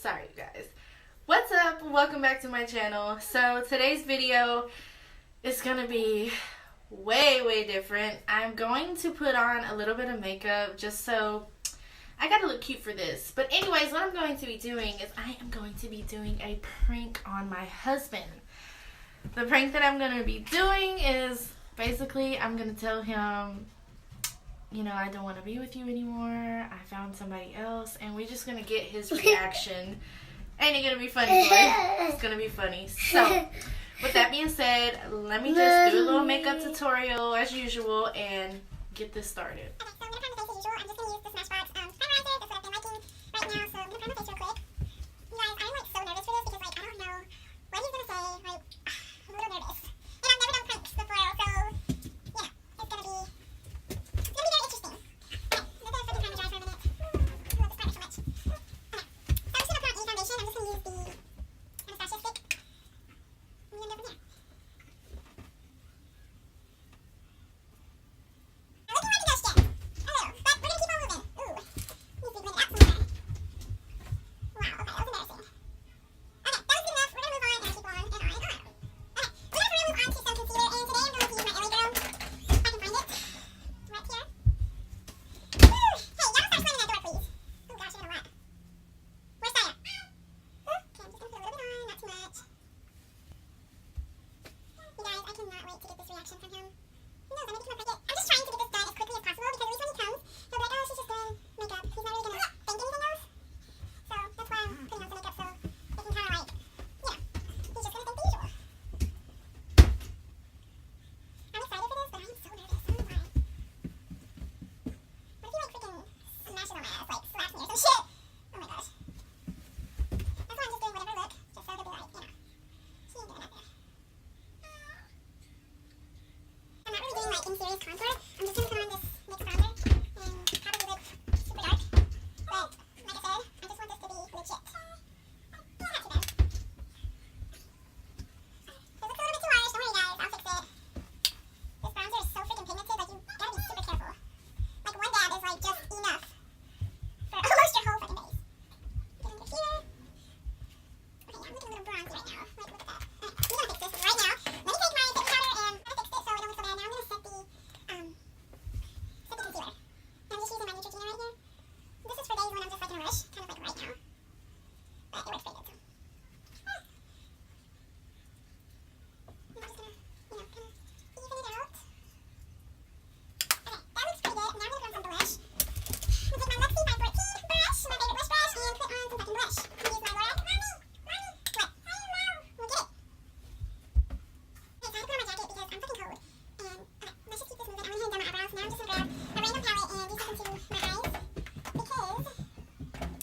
Sorry, you guys. What's up? Welcome back to my channel. So today's video is gonna be way different. I'm going to put on a little bit of makeup just so I gotta look cute for this. But anyways, what I'm going to be doing is I am going to be doing a prank on my husband. The prank that I'm gonna be doing is basically I'm gonna tell him, you know, I don't want to be with you anymore. I found somebody else, and we're just gonna get his reaction. Ain't it gonna be funny, boy? It's gonna be funny. So, with that being said, let me just do a little makeup tutorial as usual and get this started. Okay, so I'm gonna prime the face as usual. I'm just gonna use the Smashbox primerizer. That's what I've been liking right now. So I'm gonna prime the face real quick. You guys, I'm like so nervous for this because like I don't know what he's gonna say. Like I'm a little nervous, and I've never done pranks before, so yeah, it's gonna be very interesting. Okay, let the fucking timer dry for a minute. I love this primer so much. Okay, so I'm just gonna put on any foundation. I'm just gonna use the Anastasia stick. And then over there. From him. Who knows, I maybe come up with it. I'm just trying to get this done as quickly as possible because at least when he comes, he'll be like, oh, she's just doing makeup. He's not really gonna think anything else. So that's why I'm putting on some makeup so they can kind of like, you know, he's just gonna think the usual. I'm excited for this, but I am so nervous. I don't know why. What if he like freaking smashes on my ass, like slaps me or some shit? Oh my gosh. That's why I'm just doing whatever look, just so he'll be like, you know, she ain't doing nothing. I'm not really doing like in serious contour. I'm just gonna put on this NYX bronzer and probably look super dark. But like I said, I just want this to be legit. Yeah, not too bad. It looks a little bit too harsh. Don't worry guys, I'll fix it. This bronzer is so freaking pigmented, like you gotta be super careful. Like one dab is like just enough for almost your whole fucking face. Get under here. Okay, yeah, I'm looking a little bronzy right now. Like look at that. Alright, I'm gonna fix this right now. Let me take my fixing powder and I'm gonna fix it so it don't look so bad. Now I'm gonna set the concealer. And I'm just using my Neutrogena right here. This is for days when I'm just like in a rush, kind of like right now. But it works pretty good, so. I'm just gonna, you know, kind of even it out. Okay, that looks pretty good. Now I'm gonna put on some blush. I'm gonna take my Luxie by 14 brush, my favorite blush brush, and put on some fucking blush. I'm gonna use my Laura. Mommy! What? We'll get it. Okay, so I had to put on my jacket because I'm fucking cold. And, okay, let's just keep this moving. I went ahead and done my eyebrows. Now I'm just gonna grab a random palette and use this into my eyes. Because,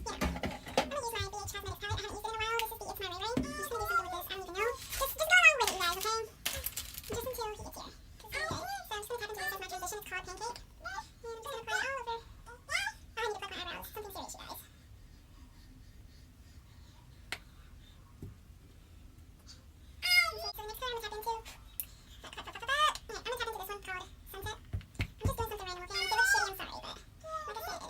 yeah, I'm gonna use my BH Cosmetics palette. I haven't used it in a while. This is the It's My Ray Ray. I'm just gonna do something with this. I don't even know. Just go along with it, you guys, okay? Just until he gets here. Okay, so I'm just gonna tap into this as my transition. It's called Pancake. And I'm just gonna apply it all over. I need to pluck my eyebrows. Something serious, you guys. So the next color I'm gonna tap into. Yeah, I'm gonna tap into this one called Sunset. I'm just doing something random, okay? If it looks shitty, I'm sorry, but like I said,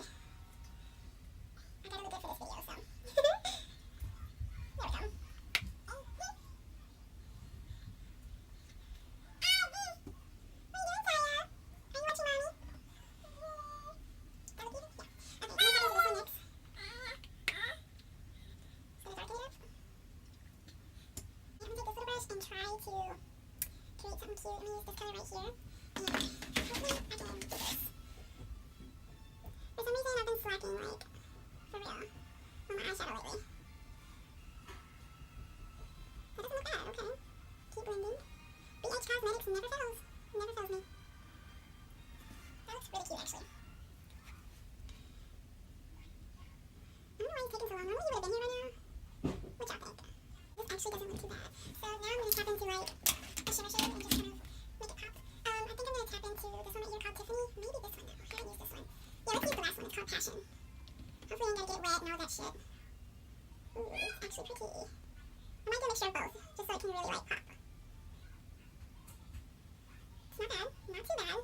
I gotta look good for this video, so. There we go. And try to create something cute. I'm gonna use this color right here. And hopefully I can do this. For some reason I've been slacking, like, for real, on my eyeshadow lately. That doesn't look bad, okay. Keep blending. BH Cosmetics never fails. Never fails me. That looks really cute, actually. I don't know why he's taking so long. Normally he would have been here by now. What y'all think? This actually doesn't look too bad. So now I'm going to tap into like a shimmer shade and just kind of make it pop. I think I'm going to tap into this one right here called Tiffany. Maybe this one though. I haven't used this one. Yeah, let's use the last one. It's called Passion. Hopefully I'm going to get it wet and all that shit. Ooh, it's actually pretty. I might do a mixture of both, just so it can really like pop. It's not bad. Not too bad.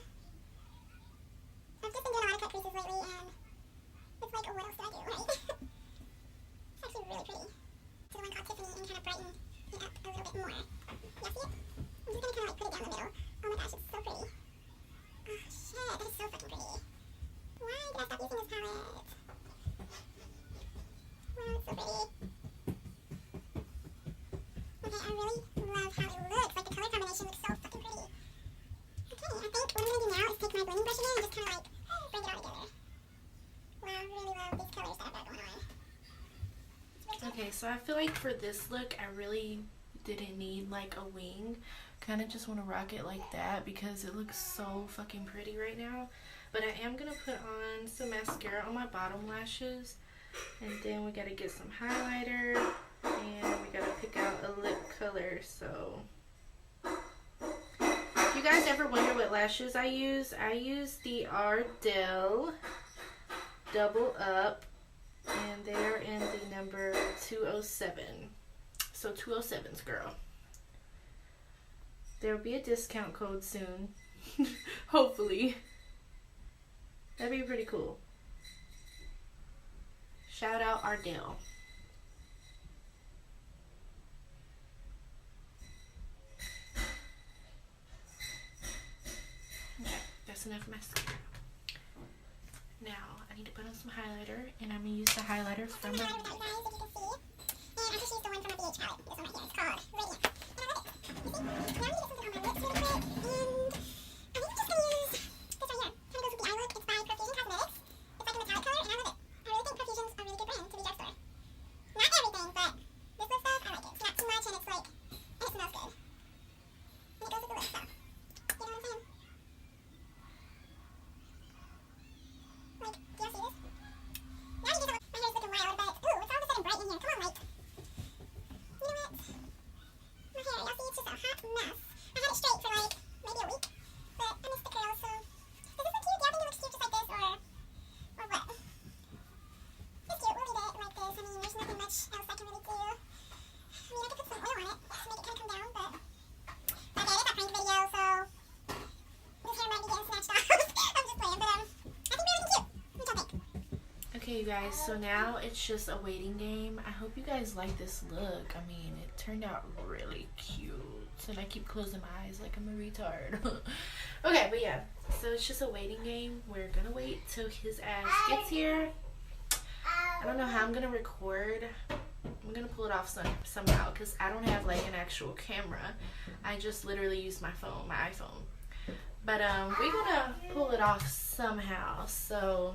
I've just been doing a lot of cut creases lately and it's like, oh, what else do I do, right? It's actually really pretty. these colors that I've got going on. Okay, so I feel like for this look, I really didn't need like a wing. Kind of just want to rock it like that because it looks so fucking pretty right now. But I am going to put on some mascara on my bottom lashes. And then we got to get some highlighter. And we got to pick out a lip color. So if you guys ever wonder what lashes I use the Ardell Double Up. And they're in the number 207. So 207s, girl. There will be a discount code soon. Hopefully. That'd be pretty cool. Shout out Ardell. Okay, that's enough mascara. Now, I need to put on some highlighter, and I'm going to use the highlighter from my... And I just used the one from a BH palette. This one right here. It's called Radiant. And I love it. You see? Now I'm going to get something on my lips really quick. And I think I'm just going to use this right here. Kind of goes with the eye look. It's by Profusion Cosmetics. It's like a metallic color, and I love it. I really think Profusion's a really good brand to be drugstore. Not everything, but this lip stuff, I like it. It's not too much, and it's like, and it smells good. And it goes with the lip stuff. You know what I'm saying? Like, do y'all see this? Now you get the my hair's looking wild, but ooh, it's all of a sudden bright in here. Come on, light. You know what? My hair, y'all see, it's just a hot mess. I had it straight for like maybe a week, but I missed the curls, so does this look cute? Do y'all think it looks cute just like this, or what? It's cute. We'll leave it like this. I mean, there's nothing much else I can really do. I mean, I could put some oil on it to make it kind of come down, but okay, it's a prank video, so this hair might be getting snatched off. I'm just playing, but I think we're looking cute. What y'all think? Okay, you guys, so now it's just a waiting game. I hope you guys like this look. I mean, it turned out really cute. And I keep closing my eyes like I'm a retard. Okay, but yeah, so it's just a waiting game. We're gonna wait till his ass gets here. I don't know how I'm gonna record. I'm gonna pull it off somehow because I don't have like an actual camera. I just literally use my phone, my iPhone. But we're gonna pull it off somehow. So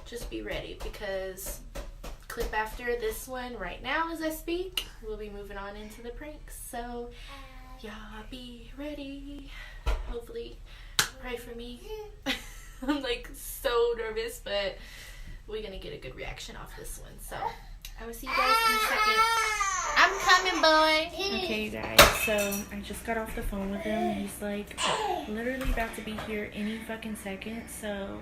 just be ready because clip after this one right now as I speak, we'll be moving on into the pranks. So y'all be ready. Hopefully pray for me. I'm like so nervous, but we're gonna get a good reaction off this one. So I will see you guys in a second. I'm coming, boy. Okay, you guys, so I just got off the phone with him. He's like literally about to be here any fucking second. So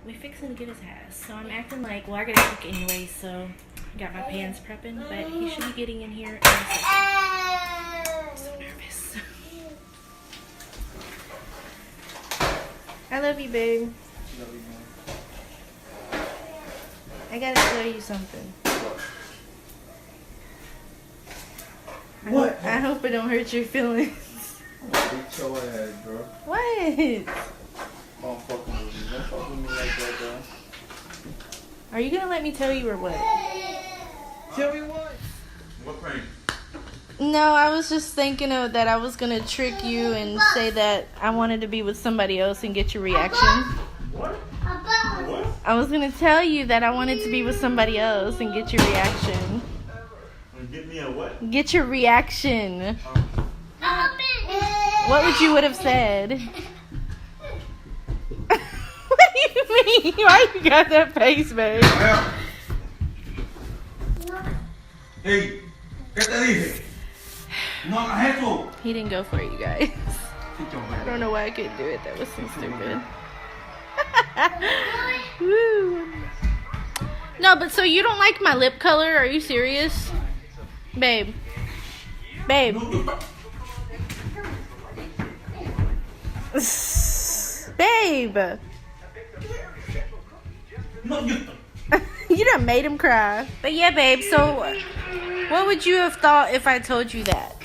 we fixing to get his ass. So I'm acting like, well, I gotta cook anyway, so I got my pans prepping, but he should be getting in here in a second. I'm so nervous. I love you, babe. I gotta tell you something. What? I hope it don't hurt your feelings. Beat your ass, bro. What? Don't fuck with me. Don't fuck with me like that, bro. Are you gonna let me tell you or what? Tell me what? What prank? No, I was just thinking that I was gonna trick you and say that I wanted to be with somebody else and get your reaction. What? What? I was gonna tell you that I wanted to be with somebody else and get your reaction. Get me a what? Get your reaction. What would you would have said? What do you mean? Why you got that face, babe? Hey, ¿qué te dije? No hagas eso. He didn't go for it, you guys. I don't know why I couldn't do it. That was so stupid. Woo. No, but so you don't like my lip color? Are you serious? Babe. Babe. Babe. No, you. You done made him cry. But yeah, babe, so what would you have thought if I told you that?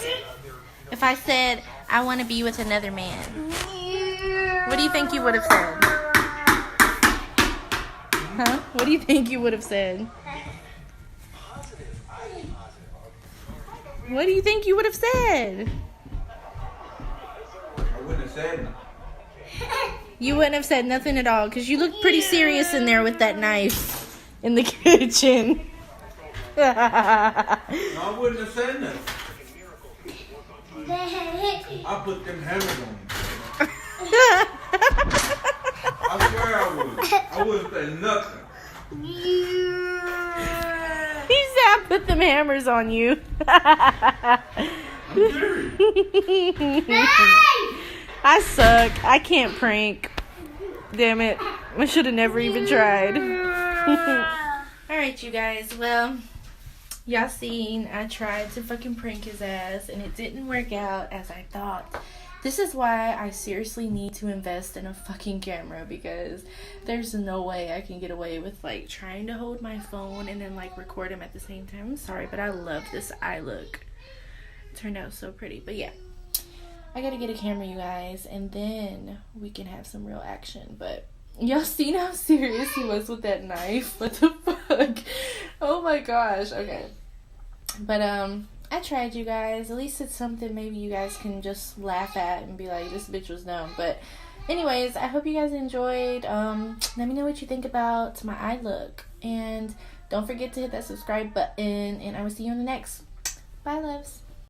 If I said, I want to be with another man. What do you think you would have said? Huh? What do you think you would have said? What do you think you would have said? I wouldn't have said nothing. You wouldn't have said nothing at all because you looked pretty serious in there with that knife. in the kitchen. No, I wouldn't have said nothing. I put them hammers on you. I swear I would. I wouldn't say nothing. He said I put them hammers on you. I'm serious. I suck. I can't prank. Damn it. I should have never even tried. Alright, you guys. Well, y'all seen I tried to fucking prank his ass and it didn't work out as I thought. This is why I seriously need to invest in a fucking camera, because there's no way I can get away with like trying to hold my phone and then like record him at the same time. I'm sorry, but I love this eye look. It turned out so pretty. But yeah, I gotta get a camera, you guys, and then we can have some real action. But y'all seen how serious he was with that knife? What the fuck? Oh my gosh. Okay. But I tried, you guys. At least it's something maybe you guys can just laugh at and be like, this bitch was dumb. But anyways, I hope you guys enjoyed. Let me know what you think about my eye look. And don't forget to hit that subscribe button. And I will see you in the next. Bye, loves.